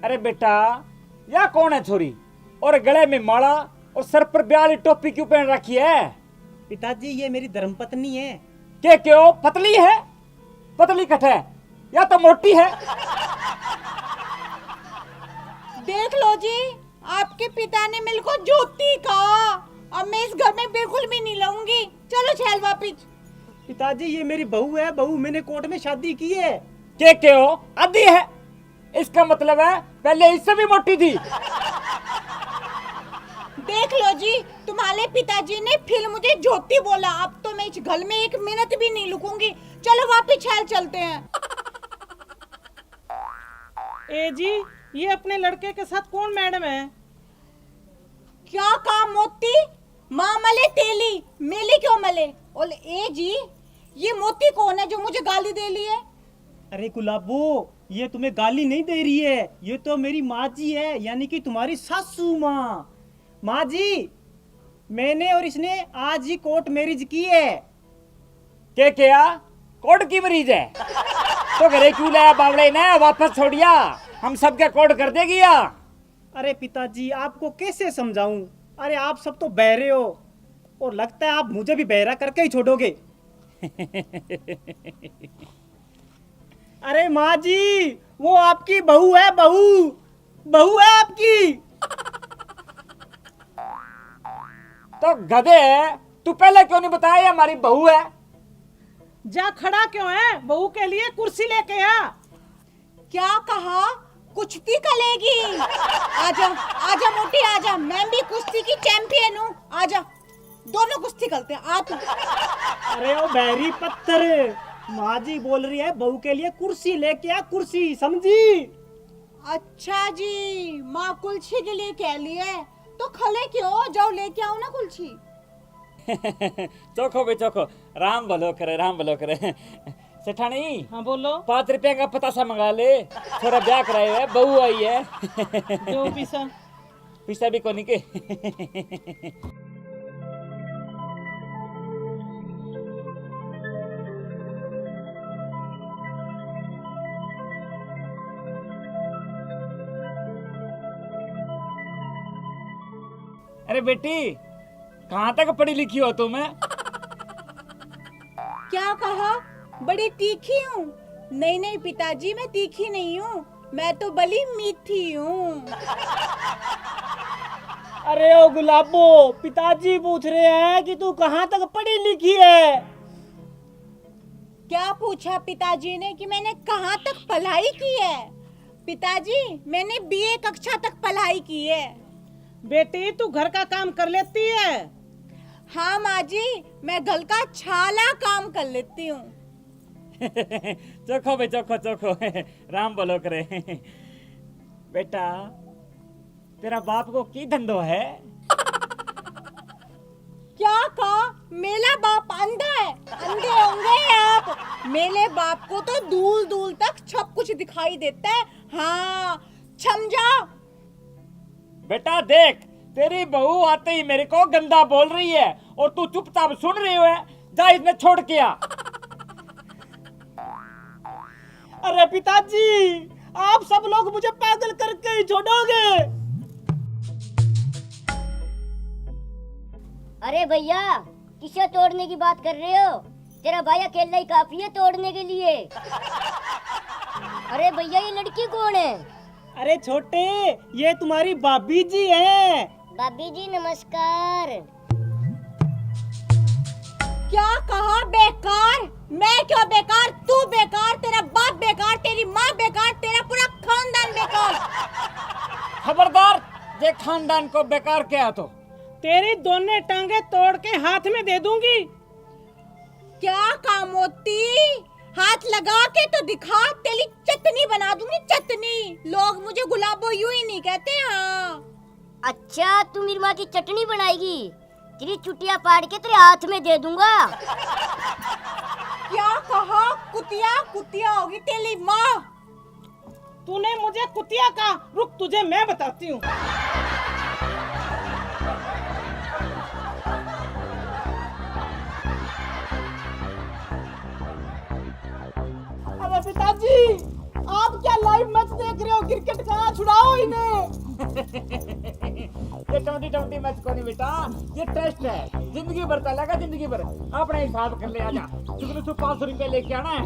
अरे बेटा, यह कौन है छोरी? और गले में माला और सर पर ब्याह टोपी क्यों पहन रखी है? पिताजी ये मेरी धर्मपत्नी है। के क्यों? पतली है? पतली कट है या तो मोटी है? देख लो जी, आपके पिता ने मेरे को ज्योति कहा। अब मैं इस घर में बिल्कुल भी नहीं रहूंगी। चलो छैल वापिस। पिताजी ये मेरी बहू है, बहू मैंने कोर्ट में शादी की है। के क्यों? आधी है, इसका मतलब है पहले इससे भी मोटी थी। देख लो जी, तुम्हारे पिताजी ने फिर मुझे ज्योति बोला। अब तो मैं इस घर में एक मिनट भी नहीं रुकूंगी। चलो वापिस छैल चलते हैं। ए जी, ये अपने लड़के के साथ कौन मैडम है? क्या काम मोती? माँ मले तेली, मेली क्यों मले? और ए जी, ये मोती कौन है जो मुझे गाली दे रही है? अरे गुलाबो, ये तुम्हें गाली नहीं दे रही है, ये तो मेरी माँ जी है, यानी कि तुम्हारी सासू माँ। माँ जी, मैंने और इसने आज ही कोर्ट मैरिज की है। के क्या? कोर्ट की मरीज है तो घरे क्यों लाया बावड़े ने? वापस छोड़िया, हम सबके कोर्ट कर देगी या? अरे पिताजी आपको कैसे समझाऊं? अरे आप सब तो बहरे हो और लगता है आप मुझे भी बहरा करके ही छोड़ोगे। अरे माँ जी, वो आपकी बहू है, बहू है आपकी। तो गधे, तू पहले क्यों नहीं बताया ये हमारी बहू है? जा खड़ा क्यों है? बहू के लिए कुर्सी लेके आ। क्या कहा? कुश्ती करेगी? आजा आजा मोटी आजा, मैं भी कुश्ती की चैंपियन हूँ। आजा, दोनों कुश्ती करते हैं। आ तू। अरे ओ बहरी पत्थर, माँ जी बोल रही है बहू के लिए कुर्सी लेके आ, कुर्सी, समझी? अच्छा जी, माँ कुल्छी के लिए कह ली है तो खले क्यों? जाओ लेके आओ ना कुल्छी। चोखो बे चोखो, राम भलो करे, राम भलो करे। सेठानी, हाँ बोलो। 5 रुपया का पतासा मंगा ले, थोड़ा ब्याह कराए है, बहू आई है। दो पैसा। पैसा भी कोनी के। अरे बेटी, कहाँ तक पढ़ी लिखी हो तुम? क्या कहा? बड़ी तीखी हूँ? नहीं नहीं पिताजी, मैं तीखी नहीं हूँ, मैं तो बड़ी मीठी हूँ। अरे ओ गुलाबो, पिताजी पूछ रहे हैं कि तू कहाँ तक पढ़ी लिखी है। क्या पूछा पिताजी ने कि मैंने कहाँ तक पढ़ाई की है? पिताजी, मैंने बीए कक्षा तक पढ़ाई की है। बेटी तू घर का काम कर लेती है? हाँ माँ जी, मैं घर का छाला काम कर लेती हूँ। चोखो बे चोखो चोखो, राम बोलो करे। बेटा, तेरा बाप को की धंधो है? क्या कहा? मेरा बाप अंधा है? अंधे होंगे आप। मेरे बाप को तो दूर दूर तक सब कुछ दिखाई देता है। हाँ, समझा? बेटा देख, तेरी बहू आते ही मेरे को गंदा बोल रही है और तू चुपचाप सुन रही है। जा इसने छोड़ के आ। अरे पिताजी, आप सब लोग मुझे पागल करके ही छोड़ोगे। अरे भैया, किसे तोड़ने की बात कर रहे हो? तेरा भाई अकेला ही काफी है तोड़ने के लिए। अरे भैया, ये लड़की कौन है? अरे छोटे, ये तुम्हारी भाभी जी हैं। भाभी जी नमस्कार। क्या कहा? बेकार? मैं क्यों बेकार? तू बेकार, तेरा बाप बेकार, तेरी माँ बेकार, तेरा पूरा खानदान बेकार। खबरदार, ये खानदान को बेकार क्या तो तेरी दोनों टांगे तोड़ के हाथ में दे दूंगी। क्या काम होती? हाथ लगा के तो दिखा, तेरी चटनी बना दूंगी, चटनी। लोग मुझे गुलाबो यूं ही नहीं कहते। हाँ। अच्छा, तू मेरी माँ की चटनी बनाएगी? तेरी चुटिया फाड़ के तेरे हाथ में दे दूंगा। क्या कहा? कुतिया? कुतिया होगी तेरी माँ। तूने मुझे कुतिया कहा? रुक, तुझे मैं बताती हूँ। अरे पिताजी, आप क्या लाइव मैच देख रहे हो क्रिकेट का, छुड़ाओ इन्हें। ये 2020 मैच को नहीं बेटा, ये टेस्ट है, जिंदगी भर चलेगा, जिंदगी भर। अपना हिसाब कर ले, आजा जुगनू तू 500 रुपये लेके आना है।